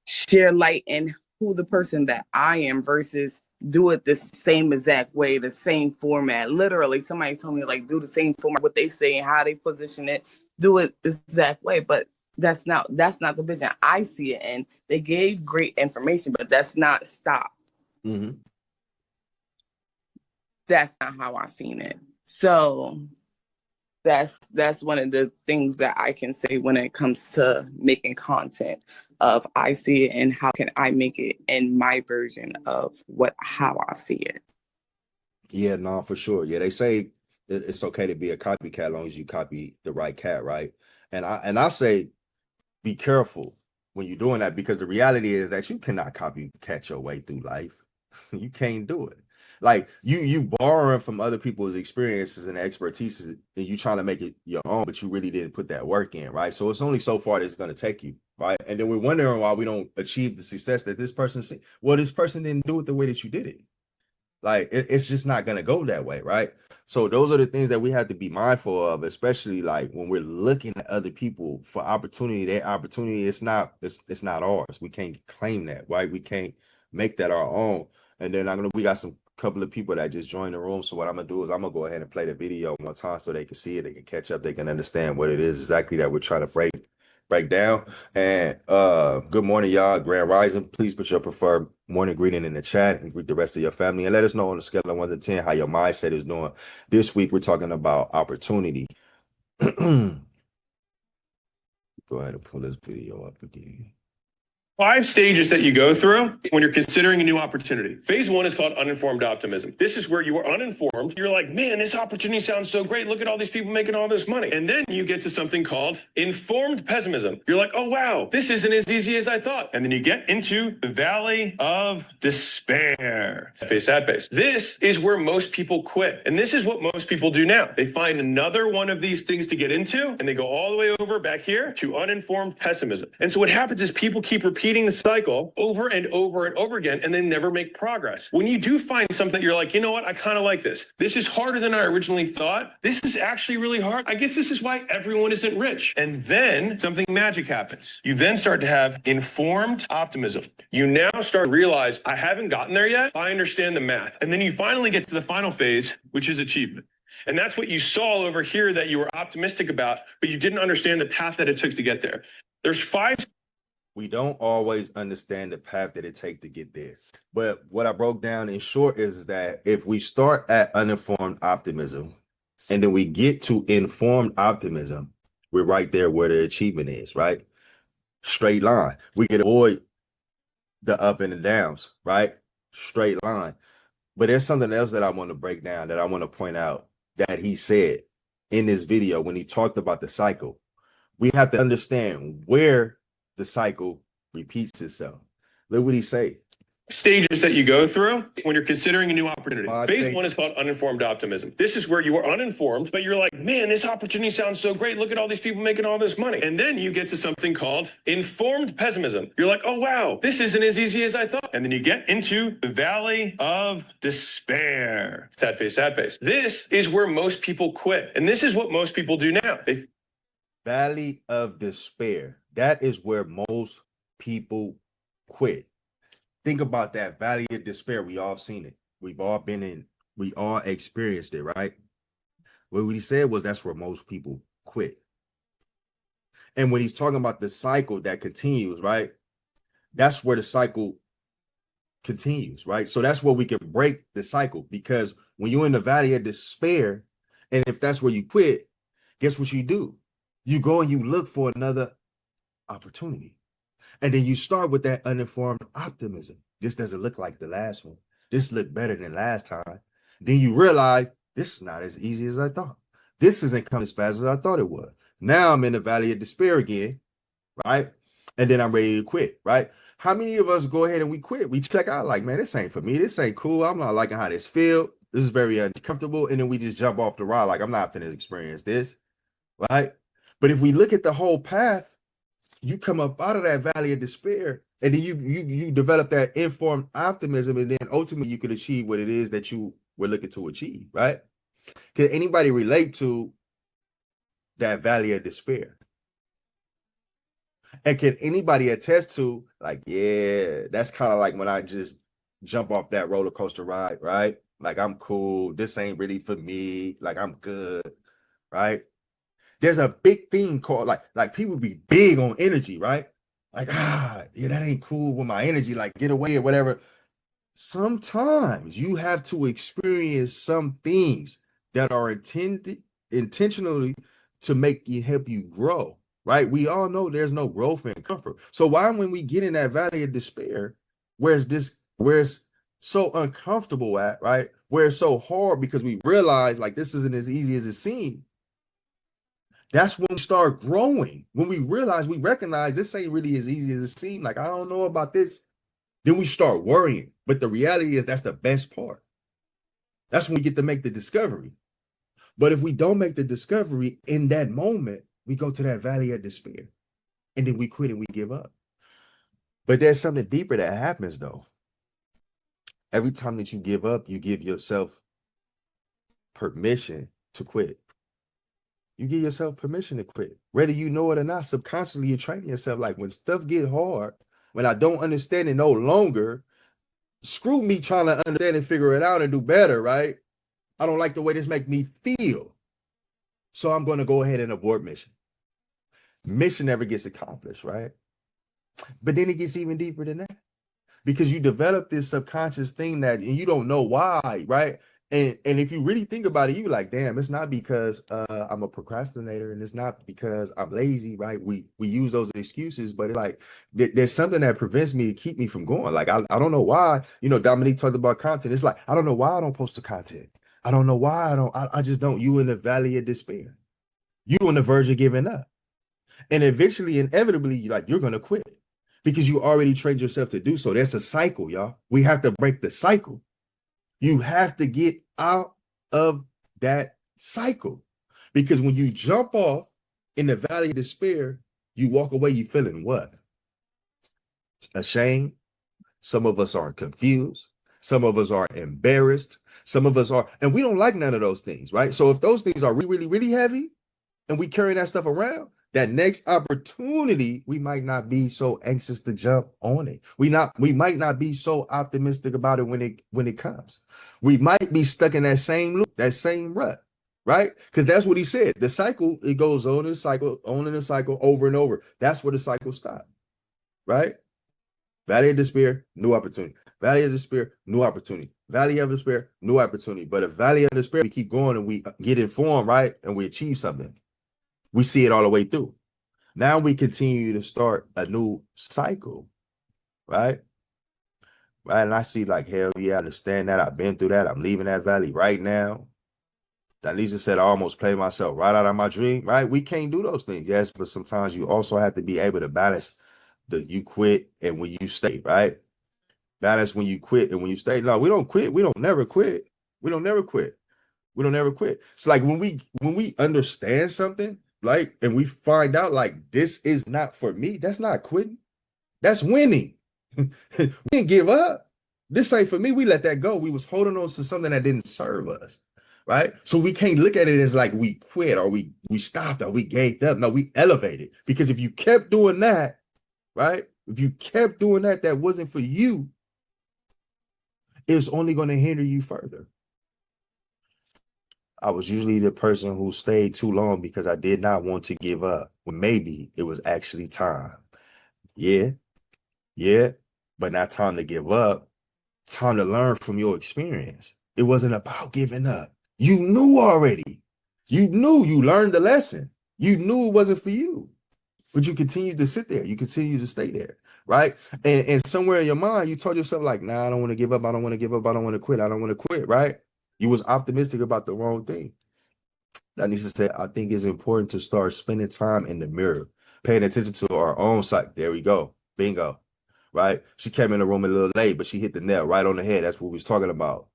share light in who the person that I am versus do it the same exact way, the same format. Literally, somebody told me like do the same format, what they say and how they position it, do it the exact way. But that's not the vision I see it in. They gave great information, but that's not stop. Mm-hmm. That's not how I seen it. So that's one of the things that I can say when it comes to making content of I see it and how can I make it in my version of how I see it. Yeah, no, for sure. Yeah, they say it's okay to be a copycat as long as you copy the right cat, right? And I say be careful when you're doing that because the reality is that you cannot copycat your way through life. You can't do it. Like you borrowing from other people's experiences and expertise, and you trying to make it your own, but you really didn't put that work in, right? So it's only so far that it's going to take you, right? And then we're wondering why we don't achieve the success that this person see. Well, this person didn't do it the way that you did it. Like it's just not going to go that way, right? So those are the things that we have to be mindful of, especially like when we're looking at other people for opportunity. Their opportunity, it's not ours. We can't claim that, right? We can't make that our own. And then we got some couple of people that just joined the room. So what I'm gonna do is I'm gonna go ahead and play the video one time so they can see it, they can catch up, they can understand what it is exactly that we're trying to break down. And good morning, y'all. Grand Rising. Please put your preferred morning greeting in the chat and greet the rest of your family. And let us know on a scale of 1 to 10 how your mindset is doing. This week we're talking about opportunity. Go ahead and pull this video up again. 5 stages that you go through when you're considering a new opportunity. Phase 1 is called uninformed optimism. This is where you are uninformed. You're like, man, this opportunity sounds so great. Look at all these people making all this money. And then you get to something called informed pessimism. You're like, oh, wow, this isn't as easy as I thought. And then you get into the valley of despair. Sad face. This is where most people quit. And this is what most people do now. They find another one of these things to get into, and they go all the way over back here to uninformed pessimism. And so what happens is people keep repeating the cycle over and over and over again, and they never make progress. When you do find something that you're like, you know what, I kind of like this. This is harder than I originally thought. This is actually really hard. I guess this is why everyone isn't rich. And then something magic happens. You then start to have informed optimism. You now start to realize, I haven't gotten there yet. I understand the math. And then you finally get to the final phase, which is achievement. And that's what you saw over here that you were optimistic about, but you didn't understand the path that it took to get there. There's 5. We don't always understand the path that it takes to get there. But what I broke down in short is that if we start at uninformed optimism and then we get to informed optimism, we're right there where the achievement is, right? Straight line. We can avoid the up and the downs, right? Straight line. But there's something else that I want to break down that I want to point out that he said in this video when he talked about the cycle. We have to understand where the cycle repeats itself. Look what he say. Stages that you go through when you're considering a new opportunity. Phase 1 is called uninformed optimism. This is where you are uninformed, but you're like, man, this opportunity sounds so great. Look at all these people making all this money. And then you get to something called informed pessimism. You're like, oh, wow, this isn't as easy as I thought. And then you get into the valley of despair. Sad face, sad face. This is where most people quit. And this is what most people do now. Valley of despair. That is where most people quit. Think about that valley of despair. We all seen it. We all experienced it, right? What he said was that's where most people quit. And when he's talking about the cycle that continues, right? That's where the cycle continues, right? So that's where we can break the cycle, because when you're in the valley of despair, and if that's where you quit, guess what you do? You go and you look for another opportunity. And then you start with that uninformed optimism. This doesn't look like the last one. This looked better than last time. Then you realize this is not as easy as I thought. This isn't coming as fast as I thought it was. Now I'm in the valley of despair again. right? And then I'm ready to quit, right? How many of us go ahead and we quit? We check out like, man, this ain't for me. This ain't cool. I'm not liking how this feel. This is very uncomfortable. And then we just jump off the ride like, I'm not finna experience this, right? But if we look at the whole path, you come up out of that valley of despair, and then you develop that informed optimism, and then ultimately you could achieve what it is that you were looking to achieve, right? Can anybody relate to that valley of despair? And can anybody attest to, like, yeah, that's kind of like when I just jump off that roller coaster ride, right? Like, I'm cool. This ain't really for me. Like, I'm good, right? There's a big thing called like people be big on energy, right? Like, yeah, that ain't cool with my energy. Like, get away or whatever. Sometimes you have to experience some things that are intended intentionally to make you help you grow, right? We all know there's no growth in comfort. So why when we get in that valley of despair, where it's so uncomfortable at, right? Where it's so hard because we realize like this isn't as easy as it seems. That's when we start growing. When we realize, we recognize this ain't really as easy as it seems. Like, I don't know about this. Then we start worrying. But the reality is that's the best part. That's when we get to make the discovery. But if we don't make the discovery in that moment, we go to that valley of despair. And then we quit and we give up. But there's something deeper that happens though. Every time that you give up, you give yourself permission to quit. You give yourself permission to quit. Whether you know it or not, subconsciously you're training yourself. Like when stuff get hard, when I don't understand it no longer, screw me trying to understand and figure it out and do better, right? I don't like the way this make me feel. So I'm going to go ahead and abort mission. Mission never gets accomplished, right? But then it gets even deeper than that. Because you develop this subconscious thing that and you don't know why, right? And if you really think about it, you're like, damn, it's not because I'm a procrastinator and it's not because I'm lazy, right? We use those excuses, but it's like there's something that prevents me to keep me from going. Like I don't know why, Dominique talked about content. It's like, I don't know why I don't post the content. I don't know why I just don't. You in the valley of despair. You on the verge of giving up. And eventually, inevitably, you're gonna quit because you already trained yourself to do so. That's a cycle, y'all. We have to break the cycle. You have to get out of that cycle because when you jump off in the valley of despair, you walk away, you feeling what? Ashamed. Some of us are confused. Some of us are embarrassed. Some of us are, and we don't like none of those things, right? So if those things are really, really, really heavy and we carry that stuff around, that next opportunity, we might not be so anxious to jump on it. We might not be so optimistic about it when it comes. We might be stuck in that same loop, that same rut, right? Because that's what he said. The cycle, it goes on in a cycle, over and over. That's where the cycle stops, right? Valley of despair, new opportunity. Valley of despair, new opportunity. Valley of despair, new opportunity. But a valley of despair, we keep going and we get informed, right? And we achieve something. We see it all the way through. Now we continue to start a new cycle, right? Right. And I see like, hell yeah, I understand that. I've been through that. I'm leaving that valley right now. Dalisa said, I almost played myself right out of my dream, right? We can't do those things. Yes, but sometimes you also have to be able to balance the you quit and when you stay, right? Balance when you quit and when you stay. No, we don't quit. We don't never quit. We don't never quit. We don't ever quit. It's like when we understand something, like, and we find out like this is not for me, that's not quitting. That's winning. We didn't give up. This ain't for me. We let that go. We was holding on to something that didn't serve us. Right. So we can't look at it as like we quit or we stopped or we gave up. No, we elevated. Because if you kept doing that, right? If you kept doing that, that wasn't for you, it's only going to hinder you further. I was usually the person who stayed too long because I did not want to give up. When maybe it was actually time. Yeah, but not time to give up. Time to learn from your experience. It wasn't about giving up. You knew already. You knew, you learned the lesson. You knew it wasn't for you. But you continued to sit there. You continue to stay there, right? And somewhere in your mind, you told yourself like, nah, I don't want to give up. I don't want to give up. I don't want to quit. I don't want to quit, right? You was optimistic about the wrong thing. That needs to say, I think it's important to start spending time in the mirror paying attention to our own side. There we go. Bingo. Right? She came in the room a little late, but she hit the nail right on the head. That's what we was talking about.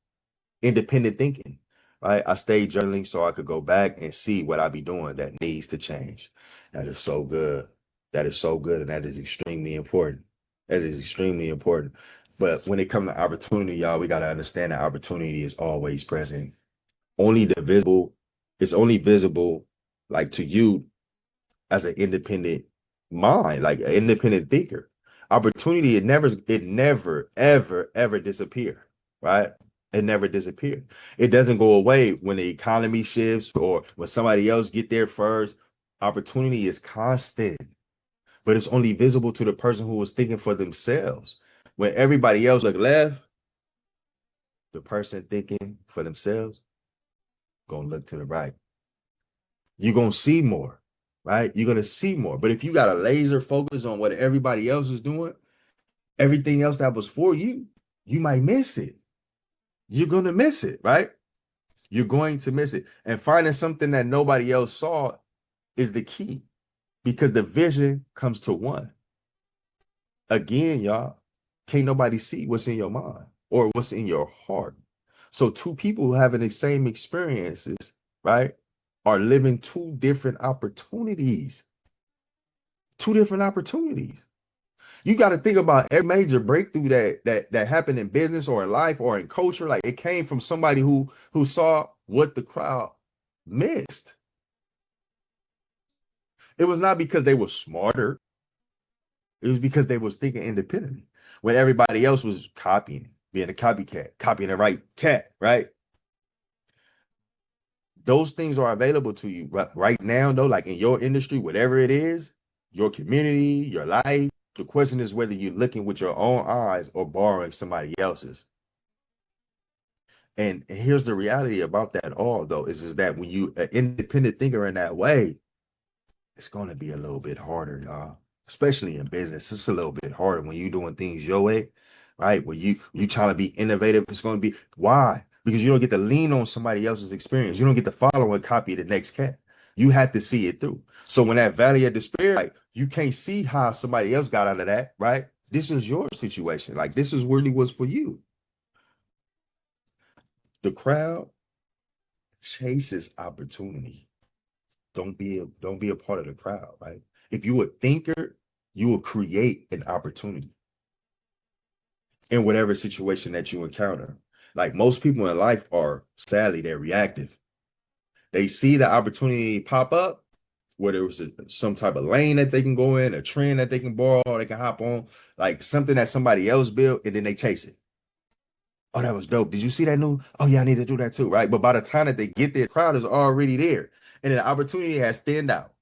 Independent thinking. Right? I stayed journaling so I could go back and see what I be doing that needs to change. That is so good. That is so good. And that is extremely important. That is extremely important. But when it comes to opportunity, y'all, we got to understand that opportunity is always present. It's only visible like to you as an independent mind, like an independent thinker. Opportunity, it never, ever disappear, right? It never disappears. It doesn't go away when the economy shifts or when somebody else get there first. Opportunity is constant, but it's only visible to the person who was thinking for themselves. When everybody else look left, the person thinking for themselves gonna look to the right. You're gonna see more, right? You're gonna see more. But if you got a laser focus on what everybody else is doing, everything else that was for you, you might miss it. You're gonna miss it, right? You're going to miss it. And finding something that nobody else saw is the key because the vision comes to one. Again, y'all, can't nobody see what's in your mind or what's in your heart. So two people having the same experiences, right, are living two different opportunities. Two different opportunities. You got to think about every major breakthrough that happened in business or in life or in culture. Like it came from somebody who saw what the crowd missed. It was not because they were smarter. It was because they was thinking independently when everybody else was copying, being a copycat, copying the right cat, right? Those things are available to you right now, though, like in your industry, whatever it is, your community, your life. The question is whether you're looking with your own eyes or borrowing somebody else's. And here's the reality about that all, though, is that when you an independent thinker in that way, it's going to be a little bit harder, y'all. Especially in business, it's a little bit harder when you're doing things your way, right? When you trying to be innovative, it's going to be why? Because you don't get to lean on somebody else's experience. You don't get to follow and copy the next cat. You have to see it through. So when that valley of despair, like you can't see how somebody else got out of that, right? This is your situation. Like this is really was for you. The crowd chases opportunity. Don't be a part of the crowd, right? If you a thinker, you will create an opportunity in whatever situation that you encounter. Like most people in life are sadly, they're reactive. They see the opportunity pop up, whether it was some type of lane that they can go in, a trend that they can borrow, or they can hop on, like something that somebody else built, and then they chase it. Oh, that was dope. Did you see that new? Oh, yeah, I need to do that too, right? But by the time that they get there, the crowd is already there. And the opportunity has thinned out.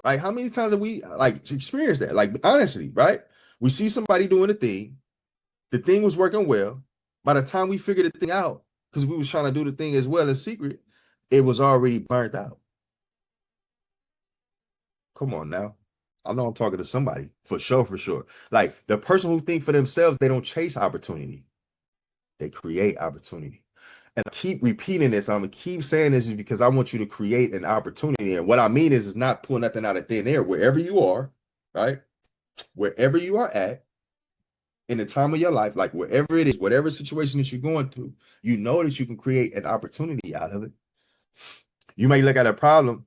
Right? How many times have we like experienced that? Like honestly, right? We see somebody doing the thing was working well. By the time we figured the thing out, because we was trying to do the thing as well in secret, it was already burnt out. Come on now. I know I'm talking to somebody for sure, for sure. Like the person who think for themselves, they don't chase opportunity. They create opportunity. And I keep repeating this. I'm gonna keep saying this is because I want you to create an opportunity. And what I mean is not pulling nothing out of thin air. Wherever you are, right? Wherever you are at in the time of your life, like wherever it is, whatever situation that you're going through, you know that you can create an opportunity out of it. You may look at a problem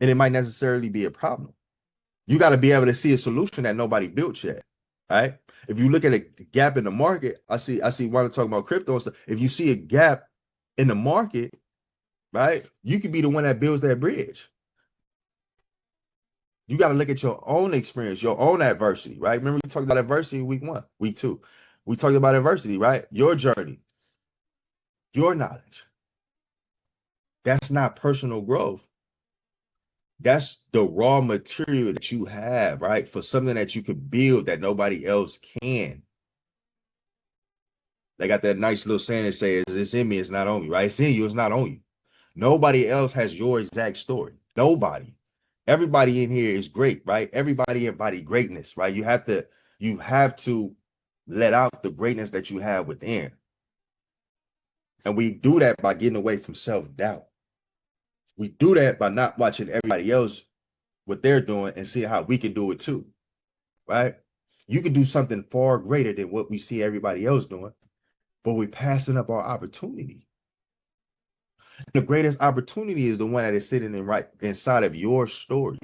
and it might necessarily be a problem. You got to be able to see a solution that nobody built yet, right? If you look at a gap in the market, I see want to talk about crypto and stuff. If you see a gap in the market, right, you could be the one that builds that bridge. You got to look at your own experience, your own adversity, right? Remember we talked about adversity in week 1, week 2. We talked about adversity, right? Your journey, your knowledge. That's not personal growth. That's the raw material that you have, right? For something that you could build that nobody else can. They got that nice little saying that says, it's in me, it's not on me, right? It's in you, it's not on you. Nobody else has your exact story. Nobody. Everybody in here is great, right? Everybody embody greatness, right? You have to let out the greatness that you have within. And we do that by getting away from self-doubt. We do that by not watching everybody else what they're doing and see how we can do it too, right? You can do something far greater than what we see everybody else doing, but we're passing up our opportunity. The greatest opportunity is the one that is sitting in right inside of your story,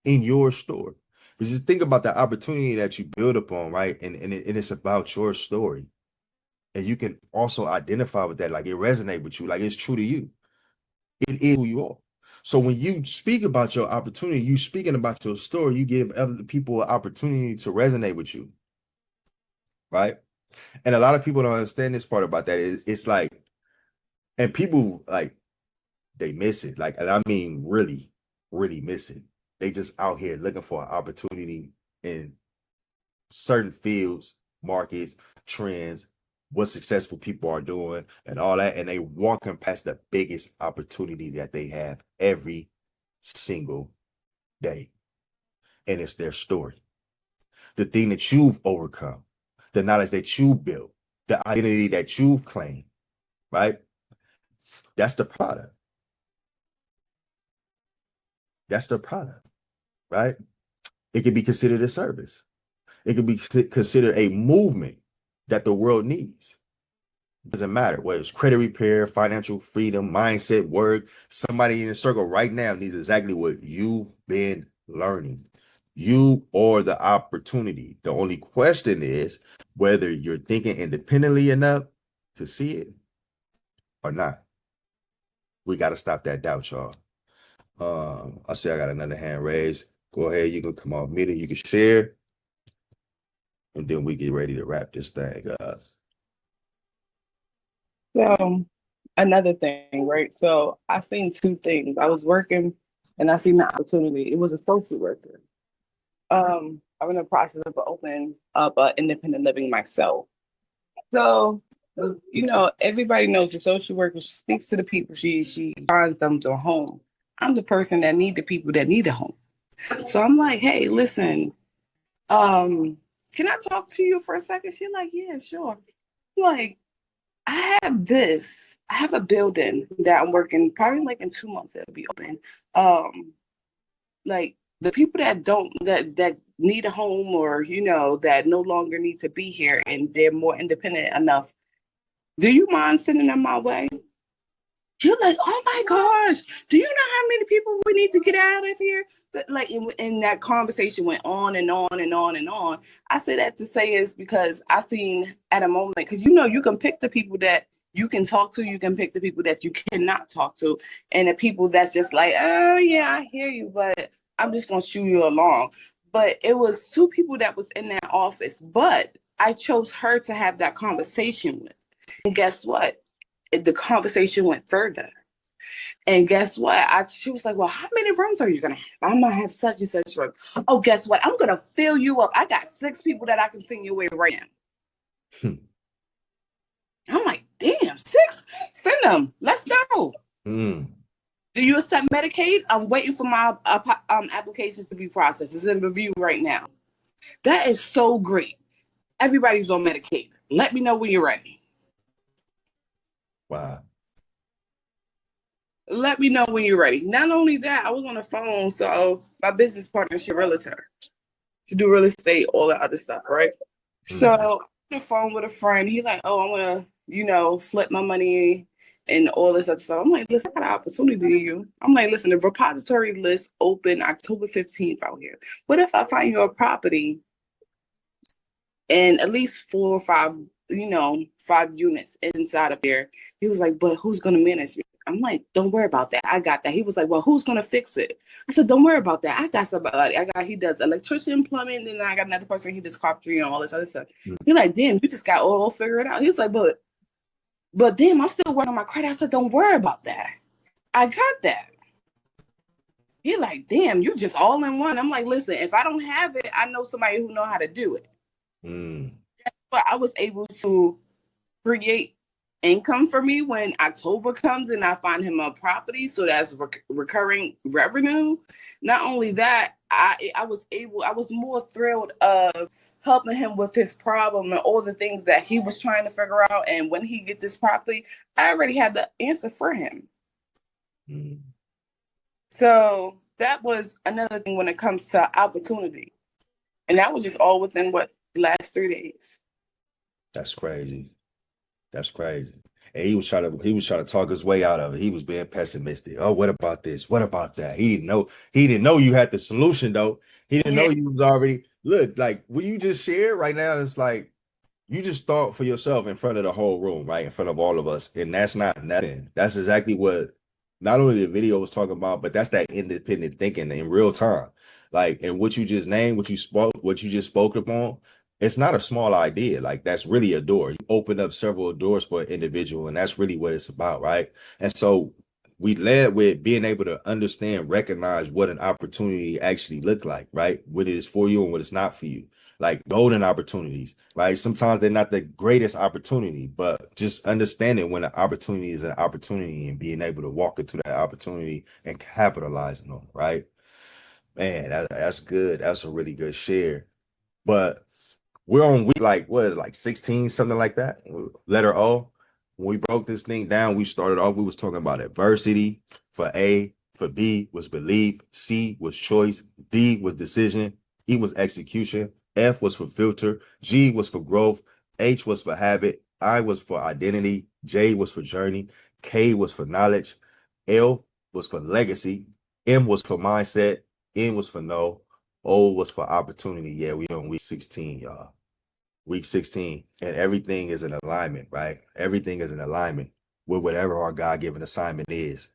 in your story. But just think about the opportunity that you build upon, right? And it's about your story. And you can also identify with that, like it resonates with you, like it's true to you. It is who you are. So when you speak about your opportunity, you speaking about your story, you give other people an opportunity to resonate with you, right? And a lot of people don't understand this part about that. It's like, and people like they miss it. Like, and I mean really, really miss it. They just out here looking for an opportunity in certain fields, markets, trends, what successful people are doing, and all that. And they walking past the biggest opportunity that they have every single day. And it's their story. The thing that you've overcome, the knowledge that you built, the identity that you've claimed, right? That's the product. That's the product, right? It can be considered a service. It can be considered a movement that the world needs. It doesn't matter whether it's credit repair, financial freedom, mindset, work. Somebody in the circle right now needs exactly what you've been learning. You or the opportunity. The only question is whether you're thinking independently enough to see it or not. We got to stop that doubt, y'all. I see I got another hand raised. Go ahead, you can come off mute, you can share, and then we get ready to wrap this thing up. So another thing, right? So I seen two things. I was working and I seen the opportunity. It was a social worker. I'm in the process of opening up an independent living myself. So, everybody knows the social worker. She speaks to the people. She finds them their home. I'm the person that need the people that need a home. So I'm like, hey, listen, can I talk to you for a second? She's like, yeah, sure. I'm like, I have a building that I'm working, probably like in 2 months it'll be open. Like the people that need a home or, that no longer need to be here and they're more independent enough. Do you mind sending them my way? You're like, oh my gosh, do you know how many people we need to get out of here? Like, and that conversation went on and on and on and on. I say that to say is because I seen at a moment, because you can pick the people that you can talk to, you can pick the people that you cannot talk to, and the people that's just like, oh yeah, I hear you, but I'm just gonna shoo you along. But it was two people that was in that office, but I chose her to have that conversation with. And guess what? The conversation went further. And guess what? She was like, well, how many rooms are you going to have? I'm going to have such and such room. Oh, guess what? I'm going to fill you up. I got 6 people that I can send you away right now. I'm like, damn, 6? Send them. Let's go. Do you accept Medicaid? I'm waiting for my applications to be processed. It's in review right now. That is so great. Everybody's on Medicaid. Let me know when you're ready. Wow. Let me know when you're ready. Not only that, I was on the phone. So my business partner, she's a realtor. She do real estate, all that other stuff, right? So I'm on the phone with a friend. He like, oh, I'm gonna, flip my money and all this other stuff. I'm like, listen, I got an opportunity to you. I'm like, listen, the repository list open October 15th out here. What if I find you a property and at least 4 or 5, 5 units inside of there? He was like, but who's gonna manage it? I'm like, don't worry about that. I got that. He was like, well, who's gonna fix it? I said, don't worry about that. I got somebody. He does electrician, plumbing, and then I got another person. He does carpentry and all this other stuff. He's like, damn, you just got all figured out. He's like, but damn, I'm still working on my credit. I said, don't worry about that. I got that. He's like, damn, you just all in one. I'm like, listen, if I don't have it, I know somebody who know how to do it. But I was able to create income for me when October comes and I find him a property. So that's recurring revenue. Not only that, I was more thrilled of helping him with his problem and all the things that he was trying to figure out. And when he get this property, I already had the answer for him. So that was another thing when it comes to opportunity. And that was just all within last 3 days. That's crazy. That's crazy. And he was trying to talk his way out of it. He was being pessimistic. Oh, what about this? What about that? He didn't know you had the solution though. He didn't know you was already look like what you just shared right now. It's like you just thought for yourself in front of the whole room, right? In front of all of us. And that's not nothing. That's exactly what not only the video was talking about, but that's that independent thinking in real time. Like, and what you just named, what you just spoke upon, it's not a small idea. Like, that's really a door. You open up several doors for an individual, and that's really what it's about, right? And so we led with being able to understand, recognize what an opportunity actually look like, right? What it is for you and what it's not for you, like golden opportunities, right? Sometimes they're not the greatest opportunity, but just understanding when an opportunity is an opportunity and being able to walk into that opportunity and capitalizing on it, right? Man, that's good. That's a really good share. But we're on week like what is it, like 16, something like that. Letter O. When we broke this thing down, we started off, we was talking about adversity. For A, for B was belief, C was choice, D was decision, E was execution, F was for filter, G was for growth, H was for habit, I was for identity, J was for journey, K was for knowledge, L was for legacy, M was for mindset, N was for no, O was for opportunity. Yeah, we on week 16, y'all. Week 16, and everything is in alignment, right? Everything is in alignment with whatever our God-given assignment is,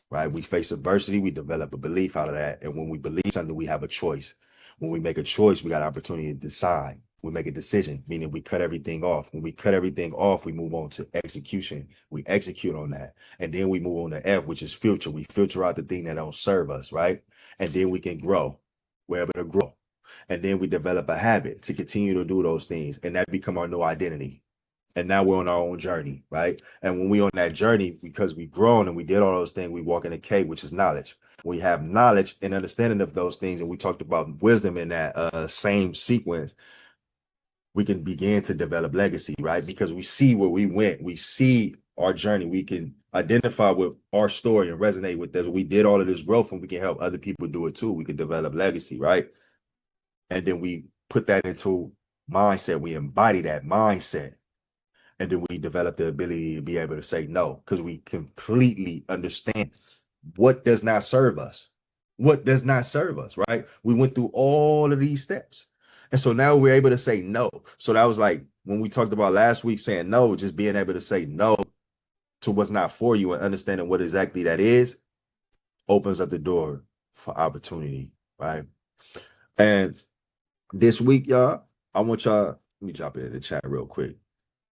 right? We face adversity, we develop a belief out of that. And when we believe something, we have a choice. When we make a choice, we got opportunity to decide. We make a decision, meaning we cut everything off. When we cut everything off, we move on to execution. We execute on that. And then we move on to F, which is filter. We filter out the thing that don't serve us, right? And then we can grow. We're able to grow. And then we develop a habit to continue to do those things. And that become our new identity. And now we're on our own journey, right? And when we on that journey, because we've grown and we did all those things, we walk in a K, which is knowledge. We have knowledge and understanding of those things. And we talked about wisdom in that same sequence. We can begin to develop legacy, right? Because we see where we went. We see our journey. We can identify with our story and resonate with this. We did all of this growth and we can help other people do it too. We can develop legacy, right? And then we put that into mindset. We embody that mindset. And then we develop the ability to be able to say no, because we completely understand what does not serve us. What does not serve us, right? We went through all of these steps. And so now we're able to say no. So that was like when we talked about last week saying no, just being able to say no to what's not for you and understanding what exactly that is opens up the door for opportunity, right? And this week, y'all, I want y'all, let me drop it in the chat real quick.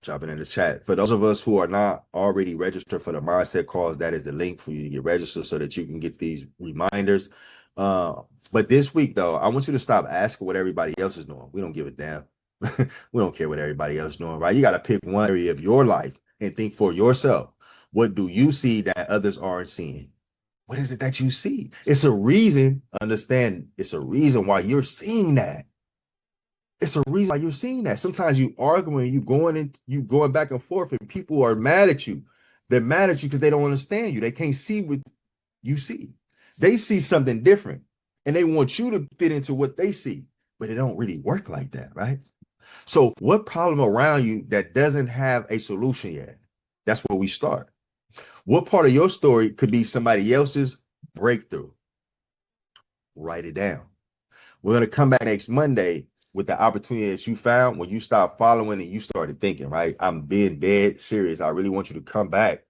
Drop it in the chat. For those of us who are not already registered for the mindset calls, that is the link for you to get registered so that you can get these reminders. But this week, though, I want you to stop asking what everybody else is doing. We don't give a damn. We don't care what everybody else is doing, right? You got to pick one area of your life and think for yourself. What do you see that others aren't seeing? What is it that you see? It's a reason, understand, it's a reason why you're seeing that. It's a reason why you're seeing that. Sometimes you arguing, you going back and forth, and people are mad at you. They're mad at you because they don't understand you. They can't see what you see. They see something different, and they want you to fit into what they see, but it don't really work like that, right? So, what problem around you that doesn't have a solution yet? That's where we start. What part of your story could be somebody else's breakthrough? Write it down. We're going to come back next Monday with the opportunity that you found when you start following and you started thinking, right? I'm being dead serious. I really want you to come back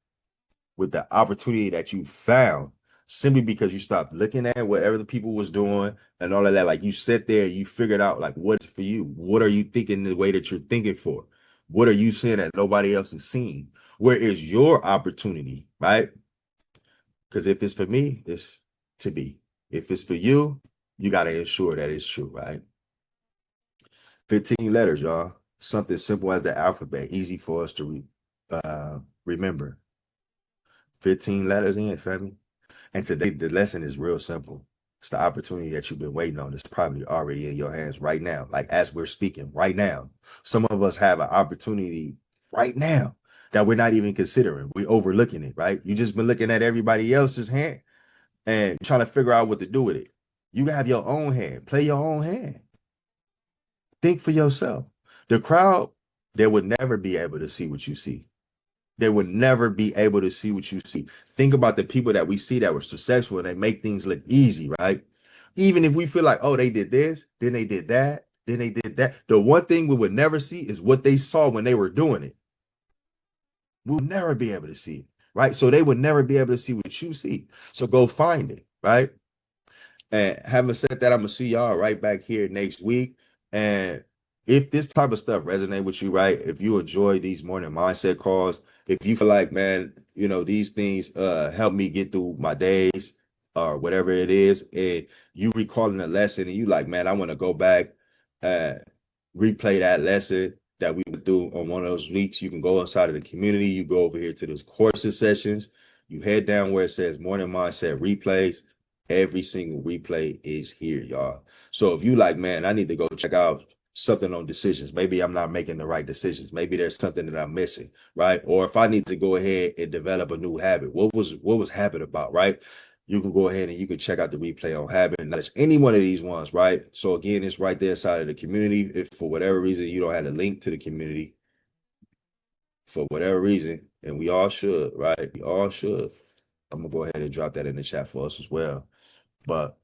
with the opportunity that you found simply because you stopped looking at what other people was doing and all of that. Like you sit there and you figured out like what's for you. What are you thinking the way that you're thinking for? What are you seeing that nobody else is seeing? Where is your opportunity, right? Because if it's for me, it's to be. If it's for you, you got to ensure that it's true, right? 15 letters, y'all. Something simple as the alphabet, easy for us to remember. 15 letters in, family. And today, the lesson is real simple. It's the opportunity that you've been waiting on. It's probably already in your hands right now, like as we're speaking right now. Some of us have an opportunity right now that we're not even considering. We're overlooking it, right? You just been looking at everybody else's hand and trying to figure out what to do with it. You have your own hand. Play your own hand. Think for yourself. The crowd, they would never be able to see what you see. They would never be able to see what you see. Think about the people that we see that were successful and they make things look easy, right? Even if we feel like, oh, they did this, then they did that, then they did that. The one thing we would never see is what they saw when they were doing it. We'll never be able to see it, right? So they would never be able to see what you see. So go find it, right? And having said that, I'm gonna see y'all right back here next week. And if this type of stuff resonate with you, right? If you enjoy these morning mindset calls, if you feel like, man, you know, these things help me get through my days or whatever it is, and you recalling a lesson and you like, man, I want to go back and replay that lesson that we went through on one of those weeks, you can go inside of the community, you go over here to those courses sessions, you head down where it says morning mindset replays. Every single replay is here, y'all. So if you like, man, I need to go check out something on decisions. Maybe I'm not making the right decisions. Maybe there's something that I'm missing, right? Or if I need to go ahead and develop a new habit, what was habit about, right? You can go ahead and you can check out the replay on habit. Not just any one of these ones, right? So again, it's right there inside of the community. If for whatever reason you don't have a link to the community, for whatever reason, and we all should, right? We all should. I'm gonna go ahead and drop that in the chat for us as well. But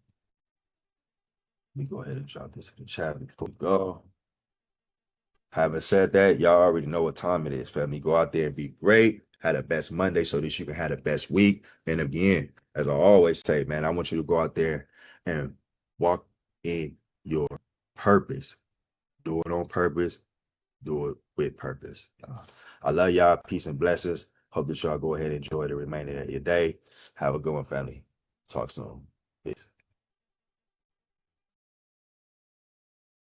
let me go ahead and drop this in the chat before we go. Having said that, y'all already know what time it is, family. Go out there and be great. Have the best Monday so that you can have the best week. And again, as I always say, man, I want you to go out there and walk in your purpose. Do it on purpose. Do it with purpose. I love y'all. Peace and blessings. Hope that y'all go ahead and enjoy the remainder of your day. Have a good one, family. Talk soon.